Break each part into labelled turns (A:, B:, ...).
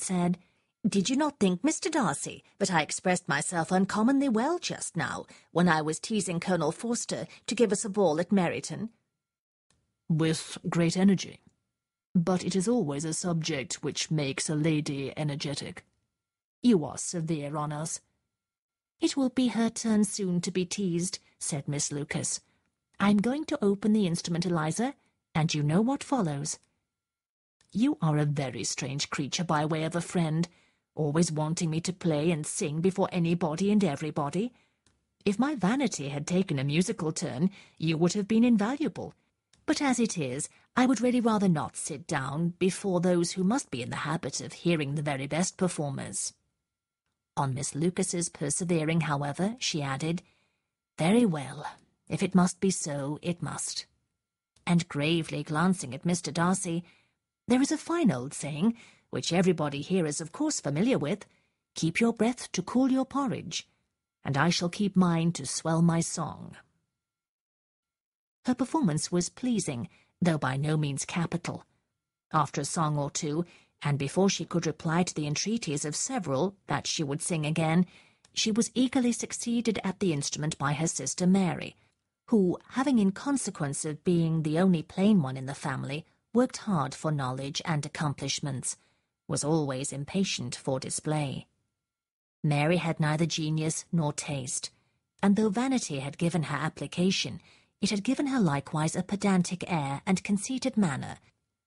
A: said, "Did you not think, Mr. Darcy, that I expressed myself uncommonly well just now, when I was teasing Colonel Forster to give us a ball at Meryton?"
B: "With great energy. But it is always a subject which makes a lady energetic."
A: "You are severe on us." "It will be her turn soon to be teased," said Miss Lucas. "I'm going to open the instrument, Eliza, and you know what follows." "You are a very strange creature by way of a friend, always wanting me to play and sing before anybody and everybody. If my vanity had taken a musical turn, you would have been invaluable. But as it is, I would really rather not sit down before those who must be in the habit of hearing the very best performers." On Miss Lucas's persevering, however, she added, "Very well. If it must be so, it must." And gravely glancing at Mr. Darcy, "There is a fine old saying, which everybody here is of course familiar with, 'Keep your breath to cool your porridge,' and I shall keep mine to swell my song." Her performance was pleasing, though by no means capital. After a song or two, and before she could reply to the entreaties of several that she would sing again, she was eagerly succeeded at the instrument by her sister Mary, who, having in consequence of being the only plain one in the family, worked hard for knowledge and accomplishments, was always impatient for display. Mary had neither genius nor taste, and though vanity had given her application, it had given her likewise a pedantic air and conceited manner,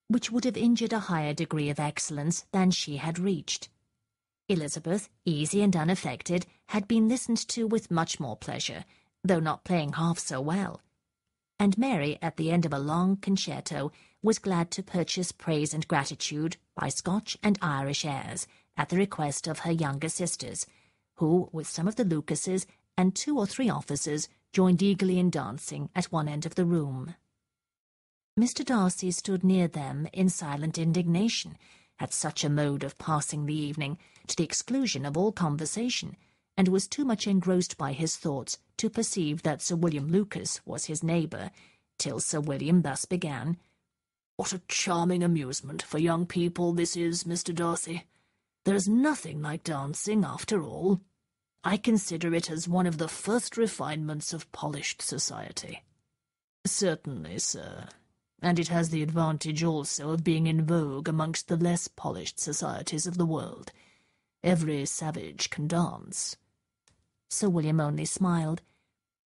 A: which would have injured a higher degree of excellence than she had reached. Elizabeth, easy and unaffected, had been listened to with much more pleasure, though not playing half so well. And Mary, at the end of a long concerto, was glad to purchase praise and gratitude by Scotch and Irish airs, at the request of her younger sisters, who, with some of the Lucases and 2 or 3 officers, joined eagerly in dancing at one end of the room. Mr. Darcy stood near them in silent indignation at such a mode of passing the evening, to the exclusion of all conversation, and was too much engrossed by his thoughts to perceive that Sir William Lucas was his neighbour, till Sir William thus began. "What a charming amusement for young people this is, Mr. Darcy. There is nothing like dancing, after all. I consider it as one of the first refinements of polished society." "Certainly, sir. And it has the advantage also of being in vogue amongst the less polished societies of the world. Every savage can dance." Sir William only smiled.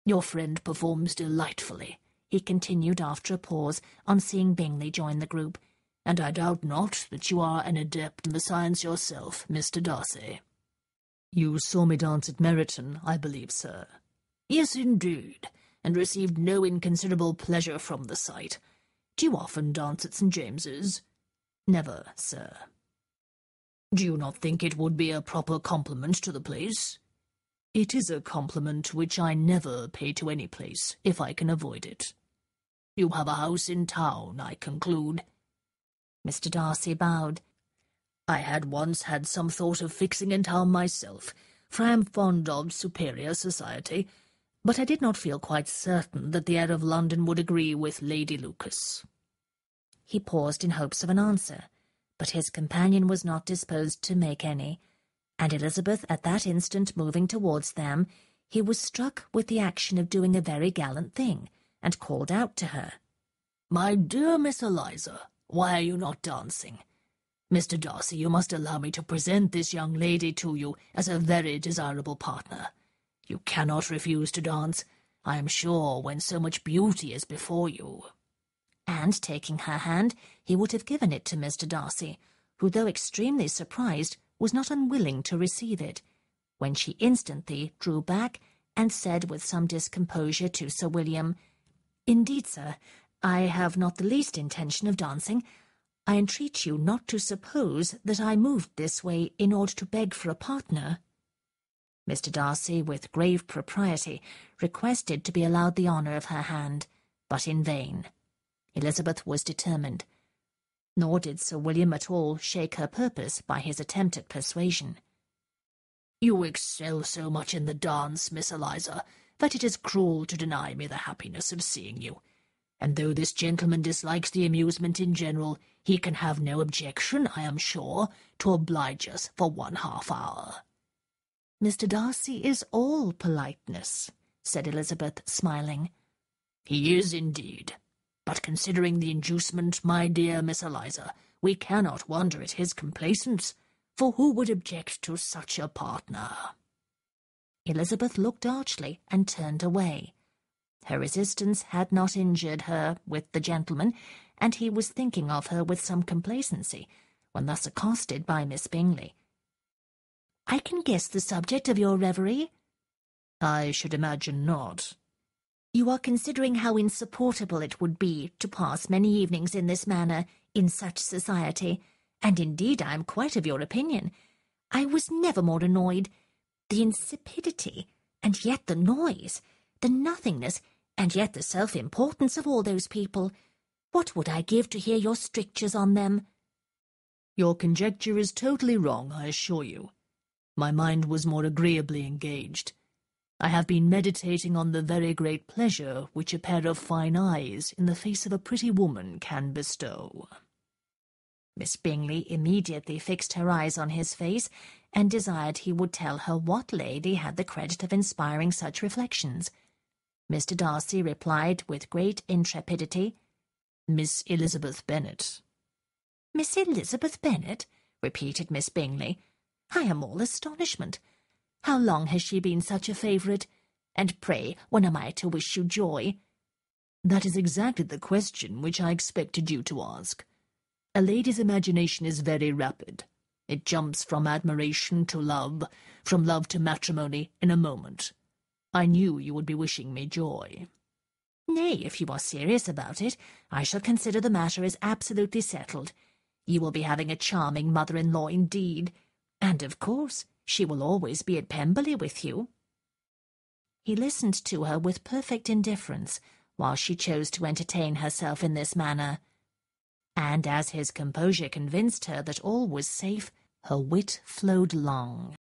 A: "Your friend performs delightfully," he continued after a pause, on seeing Bingley join the group, "and I doubt not that you are an adept in the science yourself, Mr. Darcy." "You saw me dance at Meryton, I believe, sir?" "Yes, indeed, and received no inconsiderable pleasure from the sight. Do you often dance at St. James's?" "Never, sir." "Do you not think it would be a proper compliment to the place?" "It is a compliment which I never pay to any place, if I can avoid it." "You have a house in town, I conclude?" Mr. Darcy bowed. "I had once had some thought of fixing in town myself, for I am fond of superior society, but I did not feel quite certain that the air of London would agree with Lady Lucas." He paused in hopes of an answer, but his companion was not disposed to make any, and Elizabeth at that instant moving towards them, he was struck with the action of doing a very gallant thing, and called out to her, "My dear Miss Eliza, why are you not dancing? Mr. Darcy, you must allow me to present this young lady to you as a very desirable partner. You cannot refuse to dance, I am sure, when so much beauty is before you." And, taking her hand, he would have given it to Mr. Darcy, who, though extremely surprised, was not unwilling to receive it, when she instantly drew back and said with some discomposure to Sir William, "Indeed, sir, I have not the least intention of dancing. I entreat you not to suppose that I moved this way in order to beg for a partner." Mr. Darcy, with grave propriety, requested to be allowed the honour of her hand, but in vain. Elizabeth was determined, nor did Sir William at all shake her purpose by his attempt at persuasion. "You excel so much in the dance, Miss Eliza, that it is cruel to deny me the happiness of seeing you.
B: and though this gentleman dislikes the amusement in general, he can have no objection, I am sure, to oblige us for 1/2 hour."
A: "Mr. Darcy is all politeness," said Elizabeth, smiling.
B: "He is indeed. But considering the inducement, my dear Miss Eliza, we cannot wonder at his complaisance, for who would object to such a partner?"
A: Elizabeth looked archly and turned away. Her resistance had not injured her with the gentleman, and he was thinking of her with some complacency when thus accosted by Miss Bingley. "I can guess the subject of your reverie."
B: "I should imagine not."
A: "You are considering how insupportable it would be to pass many evenings in this manner, in such society, and indeed I am quite of your opinion. I was never more annoyed. The insipidity, and yet the noise, the nothingness, and yet the self-importance of all those people. What would I give to hear your strictures on them?"
B: "Your conjecture is totally wrong, I assure you. My mind was more agreeably engaged. I have been meditating on the very great pleasure which a pair of fine eyes in the face of a pretty woman can bestow."
A: Miss Bingley immediately fixed her eyes on his face, and desired he would tell her what lady had the credit of inspiring such reflections. Mr. Darcy replied with great intrepidity,
B: "Miss Elizabeth Bennet."
A: "Miss Elizabeth Bennet?" repeated Miss Bingley. "I am all astonishment. How long has she been such a favourite? And pray, when am I to wish you joy?"
B: "That is exactly the question which I expected you to ask. A lady's imagination is very rapid. It jumps from admiration to love, from love to matrimony in a moment. I knew you would be wishing me joy."
A: "Nay, if you are serious about it, I shall consider the matter as absolutely settled. You will be having a charming mother-in-law indeed, and of course she will always be at Pemberley with you." He listened to her with perfect indifference, while she chose to entertain herself in this manner. And as his composure convinced her that all was safe, her wit flowed long.